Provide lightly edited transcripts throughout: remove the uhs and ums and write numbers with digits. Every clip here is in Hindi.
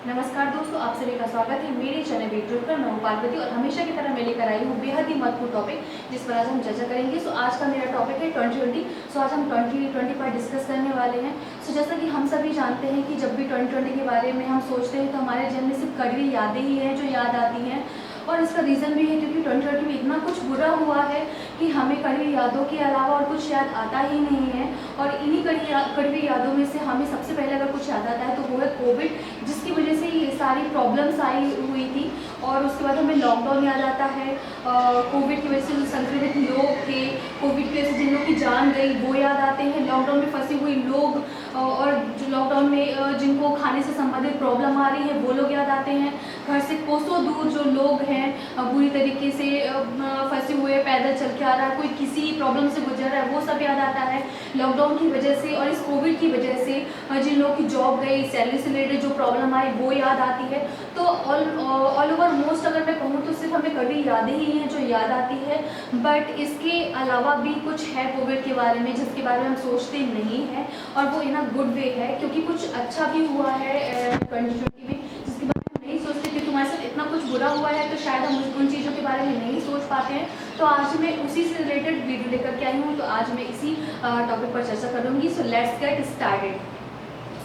नमस्कार दोस्तों, आप सभी का स्वागत है मेरे चैनल वीडियो पर। मैं हूं पार्वती और हमेशा की तरह मैं लेकर आई हूं बेहद ही महत्वपूर्ण टॉपिक जिस पर आज हम चर्चा करेंगे। सो आज का मेरा टॉपिक है 2020। सो आज हम 2020 पर डिस्कस करने वाले हैं। सो जैसा कि हम सभी जानते हैं कि जब भी 2020 के बारे में हम सोचते हैं तो हमारे जीवन में सिर्फ कड़वी यादें ही हैं जो याद आती हैं। और इसका रीज़न भी है क्योंकि 2020 में इतना कुछ बुरा हुआ है कि हमें कड़वी यादों के अलावा और कुछ याद आता ही नहीं है। और इन्हीं कड़वी यादों में से हमें सबसे पहले अगर कुछ याद आता है तो वो है कोविड, जिसकी वजह से ये सारी प्रॉब्लम्स आई हुई थी। और उसके बाद हमें लॉकडाउन याद आता है। कोविड की वजह से जो संक्रमित लोग थे, कोविड की वजह से जिन लोगों की जान गई वो याद आते हैं। लॉकडाउन में फंसे हुए लोग और जो लॉकडाउन में जिनको खाने से संबंधित प्रॉब्लम आ रही है वो लोग याद आते हैं। घर से कोसों दूर जो लोग हैं बुरी तरीके से फंसे हुए, पैदल चल के आ रहा है, कोई किसी प्रॉब्लम से गुजर रहा है, वो सब याद आता है लॉकडाउन की वजह से। और इस कोविड की वजह से जिन लोगों की जॉब गई, सैलरी से रिलेटेड जो प्रॉब्लम आई वो याद आती है। तो ऑल ओवर मोस्ट अगर मैं कहूँ तो सिर्फ हमें कभी यादें ही हैं जो याद आती है। बट इसके अलावा भी कुछ है कोविड के बारे में जिसके बारे में हम सोचते नहीं हैं, और वो इन अ गुड वे है क्योंकि कुछ अच्छा भी हुआ है 2020 में जिसके बारे में नहीं सोचते। क्योंकि हमारे साथ इतना कुछ बुरा हुआ है तो शायद हम उन चीज़ों के बारे में नहीं सोच पाते हैं। तो आज मैं उसी से रिलेटेड वीडियो लेकर के आई हूँ। तो आज मैं इसी टॉपिक पर चर्चा करूँगी। So let's get started.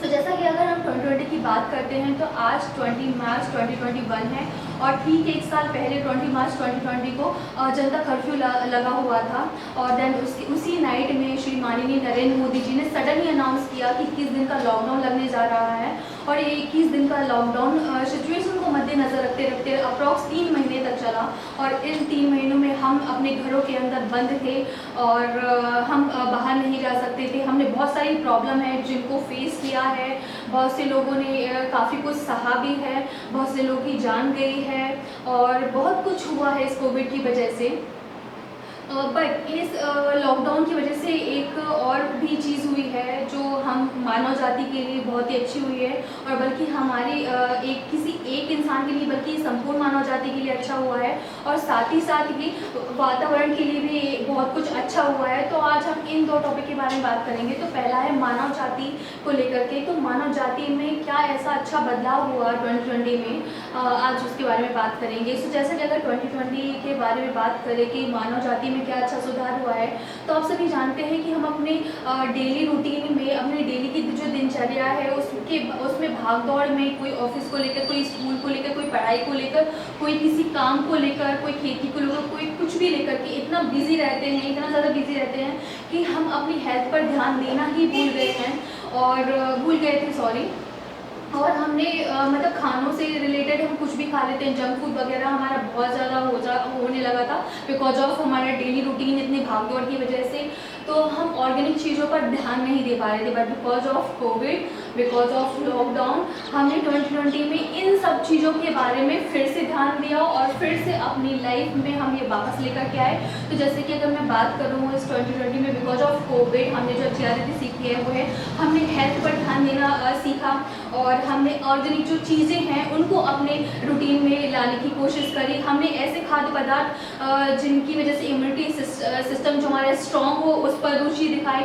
तो जैसा कि अगर हम 2020 की बात करते हैं तो आज 20 मार्च 2021 है। और ठीक एक साल पहले 20 मार्च 2020 को जनता कर्फ्यू लगा हुआ था। और देन उसी नाइट में श्री माननीय नरेंद्र मोदी जी ने सडनली अनाउंस किया कि 21 दिन का लॉकडाउन लगने जा रहा है। और ये 21 दिन का लॉकडाउन सिचुएशन को मद्देनजर रखते रखते अप्रॉक्स 3 महीने तक चला। और इन 3 महीनों में हम अपने घरों के अंदर बंद थे और हम बाहर नहीं जा सकते थे। हमने बहुत सारी प्रॉब्लम है जिनको फेस किया है। बहुत से लोगों ने काफ़ी कुछ सहा भी है, बहुत से लोगों की जान गई है और बहुत कुछ हुआ है इस कोविड की वजह से। बट इस लॉकडाउन की वजह से एक और भी चीज़ हुई है जो हम मानव जाति के लिए बहुत ही अच्छी हुई है। और बल्कि हमारी किसी एक इंसान के लिए बल्कि संपूर्ण मानव जाति के लिए अच्छा हुआ है। और साथ ही ये वातावरण के लिए भी बहुत कुछ अच्छा हुआ है। तो आज हम इन दो टॉपिक के बारे में बात करेंगे। तो पहला है मानव जाति को लेकर के। तो मानव जाति में क्या ऐसा अच्छा बदलाव हुआ 2020 में, आज उसके बारे में बात करेंगे। सो जैसे कि अगर 2020 के बारे में बात करें कि मानव जाति में क्या अच्छा सुधार हुआ है, तो आप सभी जानते हैं कि हम अपने डेली रूटीन में, अपने डेली की जो दिनचर्या है उसमें भाग दौड़ में, कोई ऑफिस को लेकर, कोई स्कूल को लेकर, कोई पढ़ाई को लेकर, कोई किसी काम को लेकर, कोई खेती को लेकर, कोई कुछ भी लेकर के इतना बिजी रहते हैं, इतना ज़्यादा बिजी रहते हैं कि हम अपनी हेल्थ पर ध्यान देना ही भूल गए हैं और भूल गए थे, सॉरी। और हमने मतलब खानों से रिलेटेड हम कुछ भी खा लेते हैं, जंक फूड वगैरह हमारा बहुत ज़्यादा होने लगा था बिकॉज ऑफ हमारा डेली रूटीन इतनी भागदौड़ की वजह से। तो हम ऑर्गेनिक चीज़ों पर ध्यान नहीं दे पा रहे थे। But because of Covid, because of lockdown, हमने 2020 में इन सब चीज़ों के बारे में फिर से ध्यान दिया और फिर से अपनी लाइफ में हम ये वापस लेकर के आए। तो जैसे कि अगर मैं बात करूँ इस 2020 में बिकॉज ऑफ कोविड हमने जो अच्छी आदतें सीखी है वो है हमने हेल्थ पर ध्यान देना सीखा। और हमने ऑर्गेनिक जो चीज़ें हैं उनको अपने रूटीन में लाने की कोशिश करी। हमने ऐसे खाद्य पदार्थ जिनकी वजह से इम्यूनिटी सिस्टम जो हमारा स्ट्रॉन्ग हो उस पर रुचि दिखाई।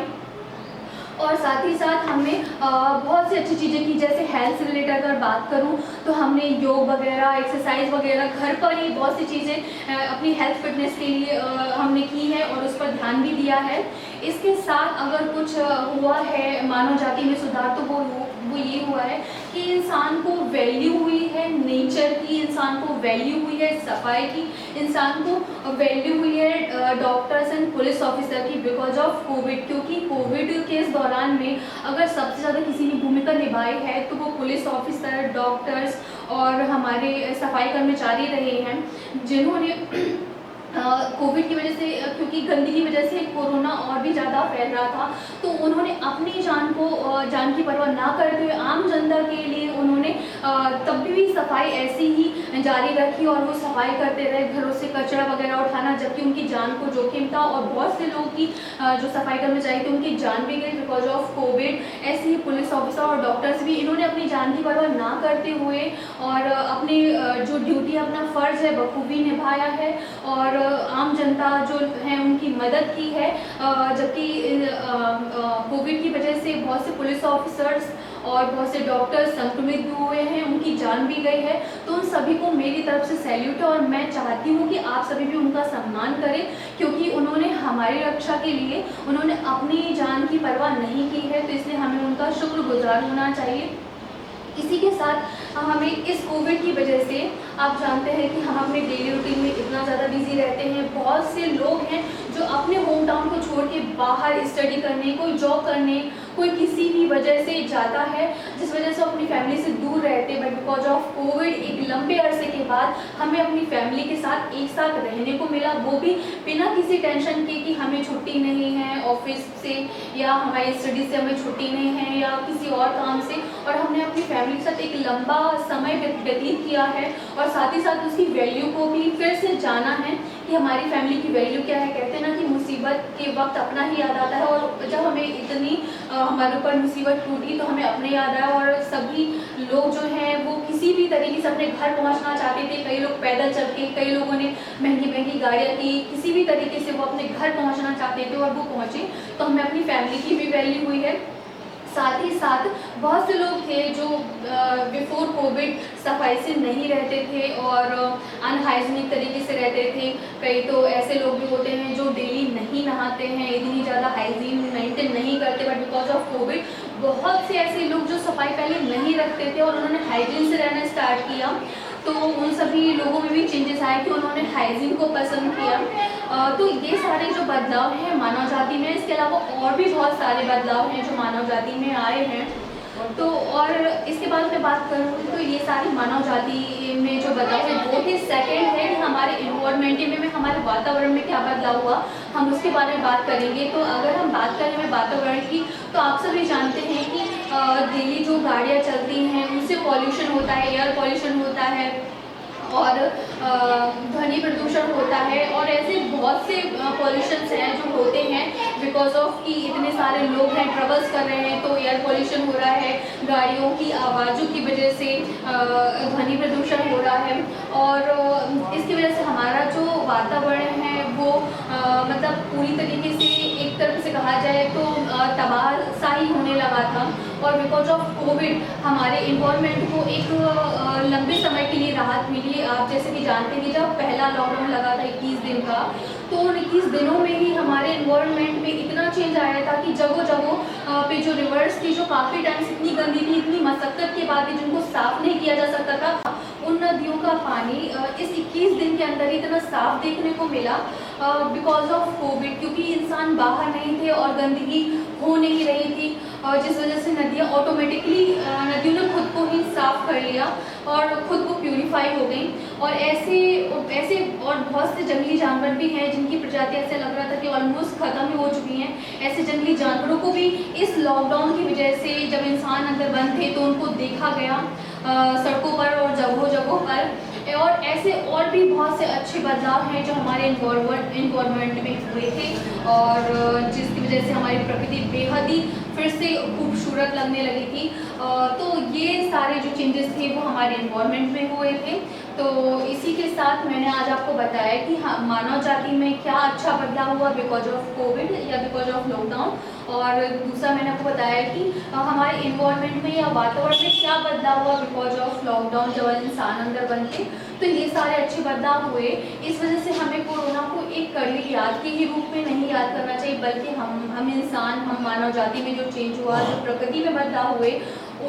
और साथ ही साथ हमने बहुत सी अच्छी चीज़ें की। जैसे हेल्थ से रिलेटेड अगर बात करूं तो हमने योग वगैरह, एक्सरसाइज वगैरह घर पर ही बहुत सी चीज़ें अपनी हेल्थ फिटनेस के लिए हमने की है और उस पर ध्यान भी दिया है। इसके साथ अगर कुछ हुआ है मानव जाति में सुधार तो वो ये हुआ है कि इंसान को वैल्यू हुई है नेचर की, इंसान को वैल्यू हुई है सफाई की, इंसान को वैल्यू हुई है डॉक्टर्स एंड पुलिस ऑफिसर की बिकॉज ऑफ कोविड। क्योंकि कोविड के इस दौरान में अगर सबसे ज़्यादा किसी ने भूमिका निभाई है तो वो पुलिस ऑफिसर, डॉक्टर्स और हमारे सफाई कर्मचारी रहे हैं जिन्होंने कोविड की वजह से, क्योंकि गंदगी की वजह से कोरोना और भी ज़्यादा फैल रहा था, तो उन्होंने अपनी जान की परवाह ना करते हुए आम जनता के लिए उन्होंने तब भी सफाई ऐसी ही जारी रखी और वो सफाई करते रहे, घरों से कचरा वगैरह उठाना, जबकि उनकी जान को जोखिम था। और बहुत से लोगों की जो सफाई कर्मचारी थे उनकी जान भी गई बिकॉज ऑफ कोविड। ऐसे ही पुलिस ऑफिसर और डॉक्टर्स भी इन्होंने अपनी जान की परवाह ना करते हुए और अपनी जो ड्यूटी, अपना फ़र्ज़ है बखूबी निभाया है और आम जनता जो है उनकी मदद की है। जबकि कोविड की वजह से बहुत से पुलिस ऑफिसर्स और बहुत से डॉक्टर संक्रमित भी हुए हैं, उनकी जान भी गई है। तो उन सभी को मेरी तरफ से सैल्यूट है और मैं चाहती हूँ कि आप सभी भी उनका सम्मान करें, क्योंकि उन्होंने हमारी रक्षा के लिए उन्होंने अपनी जान की परवाह नहीं की है, तो इसलिए हमें उनका शुक्रगुजार होना चाहिए। इसी के साथ हमें इस कोविड की वजह से आप जानते हैं कि हम अपने डेली रूटीन में इतना ज़्यादा बिजी रहते हैं। बहुत से लोग हैं जो अपने होम टाउन को छोड़ के बाहर स्टडी करने, कोई जॉब करने, कोई किसी भी वजह से जाता है, जिस वजह से अपनी फैमिली से दूर रहते हैं। बट बिकॉज ऑफ कोविड एक लंबे अरसे के बाद हमें अपनी फैमिली के साथ एक साथ रहने को मिला, वो भी बिना किसी टेंशन के कि हमें छुट्टी नहीं है ऑफिस से या हमारी स्टडी से हमें छुट्टी नहीं है या किसी और काम से, और हमने अपनी फैमिली के साथ एक लंबा समय व्यतीत किया है और साथ ही साथ उसकी वैल्यू को भी फिर से जाना है कि हमारी फैमिली की वैल्यू क्या है। कहते हैं ना कि मुसीबत के वक्त अपना ही याद आता है, और जब हमें इतनी हमारे ऊपर मुसीबत टूटी तो हमें अपने याद आया। और सभी लोग जो हैं वो किसी भी तरीके से अपने घर पहुंचना चाहते थे। कई लोग पैदल चल के, कई लोगों ने महंगी महंगी गाड़ियाँ की, किसी भी तरीके से वो अपने घर पहुंचना चाहते थे और वो पहुंचे, तो हमें अपनी फैमिली की भी वैल्यू हुई है। साथ ही साथ बहुत से लोग थे जो बिफोर कोविड सफाई से नहीं रहते थे और अनहाइजीनिक तरीके से रहते थे। कई तो ऐसे लोग भी होते हैं जो डेली नहीं नहाते हैं, इतनी ज़्यादा हाइजीन मेंटेन नहीं करते, बट बिकॉज ऑफ कोविड बहुत से ऐसे लोग जो सफाई पहले नहीं रखते थे और उन्होंने हाइजीन से रहना स्टार्ट किया, तो उन सभी लोगों में भी चेंजेस आए कि उन्होंने हाइजीन को पसंद किया। तो ये सारे जो बदलाव हैं मानव जाति में, इसके अलावा और भी बहुत सारे बदलाव हैं जो मानव जाति में आए हैं। तो और इसके बाद मैं बात करूँ तो ये सारी मानव जाति में जो बदलाव है वो थे। सेकेंड है कि हमारे इन्वायरमेंट में हमारे वातावरण में क्या बदलाव हुआ, हम उसके बारे में बात करेंगे। तो अगर हम बात करें वातावरण की, तो आप सभी जानते हैं कि डेली जो गाड़ियाँ चलती हैं उनसे पॉल्यूशन होता है, एयर पॉल्यूशन होता है और ध्वनि प्रदूषण होता है, और ऐसे बहुत से पॉल्यूशंस हैं जो होते हैं बिकॉज ऑफ कि इतने सारे लोग हैं, ट्रेवल्स कर रहे हैं, तो एयर पॉल्यूशन हो रहा है, गाड़ियों की आवाज़ों की वजह से ध्वनि प्रदूषण हो रहा है। और इसकी वजह से हमारा जो वातावरण है वो मतलब पूरी तरीके से एक तरफ से कहा जाए तो तबाहशाही होने लगा था। और बिकॉज ऑफ कोविड हमारे इन्वायरमेंट को एक लंबे समय के लिए राहत मिली। आप जैसे कि जानते हैं कि जब पहला लॉकडाउन लगा था 21 दिन का, तो उन 21 दिनों में ही हमारे इन्वायरमेंट में इतना चेंज आया था कि जगह जगह पे जो रिवर्स थी, जो काफ़ी टाइम से इतनी गंदी थी, इतनी मशक्क़त के बाद भी जिनको साफ़ नहीं किया जा सकता था, उन नदियों का पानी इस 21 दिन के अंदर इतना साफ देखने को मिला बिकॉज ऑफ कोविड, क्योंकि इंसान बाहर नहीं थे और गंदगी हो नहीं रही थी, जिस वजह से नदियाँ ऑटोमेटिकली नदियों ने खुद को ही साफ कर लिया और खुद को प्यूरिफाई हो गई। और ऐसे ऐसे और बहुत से जंगली जानवर भी हैं जिनकी प्रजाति ऐसे लग रहा था कि ऑलमोस्ट ख़त्म ही हो चुकी हैं। ऐसे जंगली जानवरों को भी इस लॉकडाउन की वजह से, जब इंसान अंदर बंद थे तो उनको देखा गया सड़कों पर और जगहों जगहों पर। और ऐसे और भी बहुत से अच्छे बदलाव हैं जो हमारे इन्वायरमेंट में हुए थे और जिसकी वजह से हमारी प्रकृति बेहद ही फिर से खूबसूरत लगने लगी थी। तो ये सारे जो चेंजेस थे वो हमारे इन्वायरमेंट में हुए थे। तो इसी के साथ मैंने आज आपको बताया कि मानव जाति में क्या अच्छा बदलाव हुआ बिकॉज ऑफ कोविड या बिकॉज ऑफ लॉकडाउन, और दूसरा मैंने आपको बताया कि हमारे इन्वायरमेंट में या वातावरण में क्या बदलाव हुआ बिकॉज ऑफ लॉकडाउन, जब इंसान अंदर बंद थे। तो ये सारे अच्छे बदलाव हुए। इस वजह से हमें कोरोना को एक कड़ी याद के ही रूप में नहीं याद करना चाहिए, बल्कि हम इंसान, हम मानव जाति में जो चेंज हुआ, जो प्रकृति में बदलाव हुए,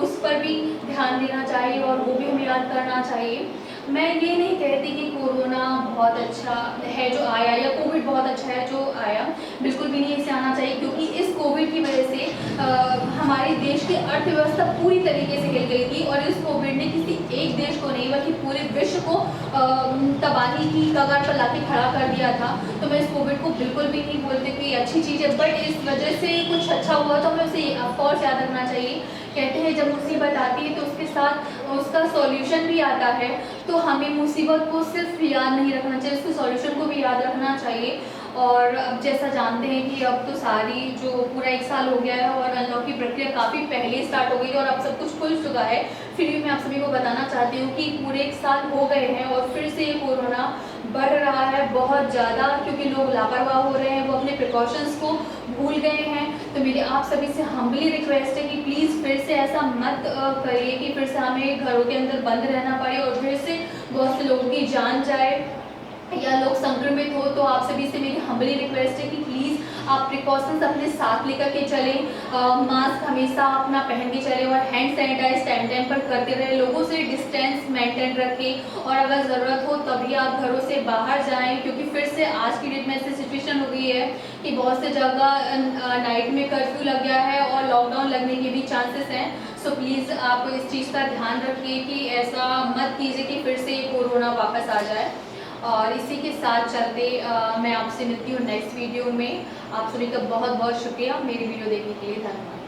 उस पर भी ध्यान देना चाहिए और वो भी हमें याद करना चाहिए। मैं ये नहीं कहती कि कोरोना बहुत अच्छा है जो आया या कोविड बहुत अच्छा है जो आया, बिल्कुल भी नहीं इसे आना चाहिए, क्योंकि इस कोविड की वजह से हमारे देश की अर्थव्यवस्था पूरी तरीके से हिल गई थी और इस कोविड ने किसी एक देश को नहीं बल्कि पूरे विश्व को तबाही की कगार पर लाके खड़ा कर दिया था। तो मैं इस कोविड को बिल्कुल भी नहीं बोलती कि अच्छी चीज़ है, बट इस वजह से कुछ अच्छा हुआ तो हमें उसे ऑफकोर्स याद रखना चाहिए। कहते हैं जब मुसीबत आती है तो उसके साथ उसका सॉल्यूशन भी आता है, तो हमें मुसीबत को सिर्फ याद नहीं रखना चाहिए, उसके सॉल्यूशन को भी याद रखना चाहिए। और अब जैसा जानते हैं कि अब तो सारी जो पूरा 1 साल हो गया है और अनलॉक की प्रक्रिया काफ़ी पहले स्टार्ट हो गई है और अब सब कुछ खुल चुका है, फिर भी मैं आप सभी को बताना चाहती हूँ कि पूरे 1 साल हो गए हैं और फिर से ये कोरोना बढ़ रहा है बहुत ज़्यादा, क्योंकि लोग लापरवाह हो रहे हैं, वो अपने प्रिकॉशंस को भूल गए हैं। तो मेरी आप सभी से हम्बली रिक्वेस्ट है कि प्लीज़ फिर से ऐसा मत करिए कि फिर से हमें घरों के अंदर बंद रहना पड़े और फिर से बहुत से लोगों की जान जाए या लोग संक्रमित हो। तो आप सभी से मेरी हम्बली रिक्वेस्ट है कि प्लीज़ आप प्रिकॉशंस अपने साथ लेकर के चलें, मास्क हमेशा अपना पहन के चलें और हैंड सैनिटाइज टाइम टाइम पर करते रहें, लोगों से डिस्टेंस मेंटेन रखें और अगर ज़रूरत हो तभी आप घरों से बाहर जाएं, क्योंकि फिर से आज की डेट में ऐसी सिचुएशन हो गई है कि बहुत से जगह नाइट में कर्फ्यू लग गया है और लॉकडाउन लगने के भी चांसेस हैं। सो प्लीज़ आप इस चीज़ का ध्यान रखिए कि ऐसा मत कीजिए कि फिर से कोरोना वापस आ जाए। और इसी के साथ चलते मैं आपसे मिलती हूँ नेक्स्ट वीडियो में। आप सभी का बहुत बहुत शुक्रिया मेरी वीडियो देखने के लिए। धन्यवाद।